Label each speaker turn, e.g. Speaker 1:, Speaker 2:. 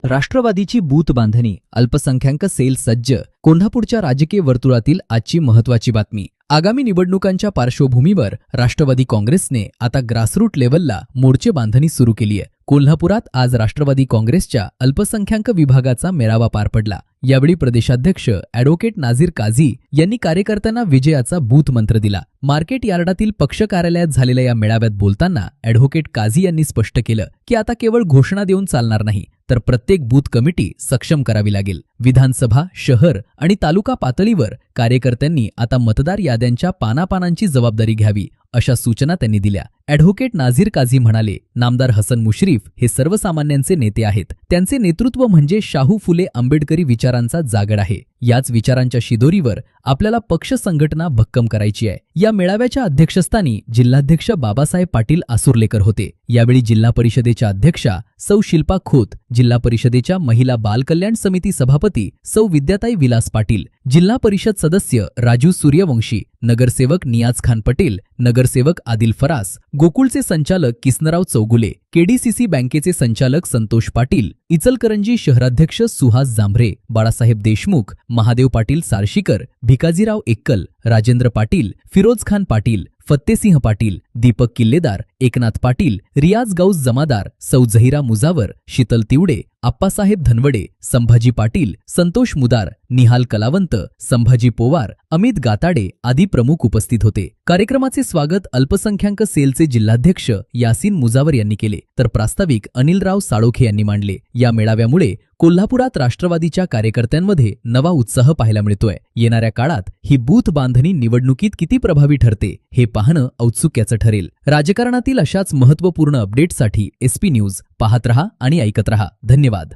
Speaker 1: राष्ट्रवादीची बूथ बांधणी, अल्पसंख्याक सेल सज्ज. कोल्हापूरच्या राजकीय वर्तुळातील आजची महत्त्वाची बातमी. आगामी निवडणुकांच्या पार्श्वभूमीवर राष्ट्रवादी काँग्रेसने आता ग्रासरूट लेव्हलला मोर्चे बांधणी सुरू केली आहे. कोल्हापुरात आज राष्ट्रवादी काँग्रेसच्या अल्पसंख्याक विभागाचा मेळावा पार पडला. यावेळी प्रदेशाध्यक्ष ॲडव्होकेट नाझीर काझी यांनी कार्यकर्त्यांना विजयाचा बूथ मंत्र दिला. मार्केट यार्डातील पक्ष कार्यालयात झालेल्या या मेळाव्यात बोलताना ॲडव्होकेट काझी यांनी स्पष्ट केलं की आता केवळ घोषणा देऊन चालणार नाही, तर प्रत्येक बूथ कमिटी सक्षम करावी लागेल. विधानसभा, शहर आणि तालुका पातळीवर कार्यकर्त्यांनी आता मतदार याद्यांच्या पानापानांची जबाबदारी घ्यावी, अशा सूचना त्यांनी दिल्या. ॲडव्होकेट नाझीर काझी म्हणाले, नामदार हसन मुश्रीफ हे सर्वसामान्यांचे नेते आहेत. त्यांचे नेतृत्व म्हणजे शाहू फुले आंबेडकरी विचारांचा जागड आहे. याच विचारांच्या शिदोरीवर आपल्याला पक्ष संघटना भक्कम करायची आहे. या मेळाव्याच्या अध्यक्षस्थानी जिल्हाध्यक्ष बाबासाहेब पाटील आसुर्लेकर होते. यावेळी जिल्हा परिषदेच्या अध्यक्षा सौ शिल्पा खोत, जिल्हा परिषदेच्या महिला बाल कल्याण समिती सभापती सौ विद्याताई विलास पाटील, जिल्हा परिषद सदस्य राजू सूर्यवंशी, नगरसेवक नियाज खान पटेल, नगरसेवक आदिल फरास, गोकुळचे संचालक किसनराव चौगुले, केडीसीसी बँकेचे संचालक संतोष पाटील, इचलकरंजी शहराध्यक्ष सुहास जांभरे, बाळासाहेब देशमुख, महादेव पाटील सारशीकर, भिकाजीराव एक्कल, राजेंद्र पाटील, फिरोज खान पाटील, फत्तेसिंह पाटील, दीपक किल्लेदार, एकनाथ पाटील, रियाज गौस जमादार, सौ झहिरा मुजावर, शीतल तिवडे, आप्पासाहेब धनवडे, संभाजी पाटील, संतोष मुदार, निहाल कलावंत, संभाजी पोवार, अमित गाताडे आदी प्रमुख उपस्थित होते. कार्यक्रमाचे स्वागत अल्पसंख्याक सेलचे जिल्हाध्यक्ष यासीन मुजावर यांनी केले, तर प्रास्ताविक अनिलराव साळोखे यांनी मांडले. या मेळाव्यामुळे कोल्हापुरात राष्ट्रवादीच्या कार्यकर्त्यांमध्ये नवा उत्साह पाहायला मिळतोय. येणाऱ्या काळात ही बूथ बांधणी निवडणुकीत किती प्रभावी ठरते हे पाहणं औत्सुक्याचं ठरेल. राजकारणातील अशाच महत्त्वपूर्ण अपडेट्ससाठी SP न्यूज पाहत रहा आणि ऐकत रहा. धन्यवाद.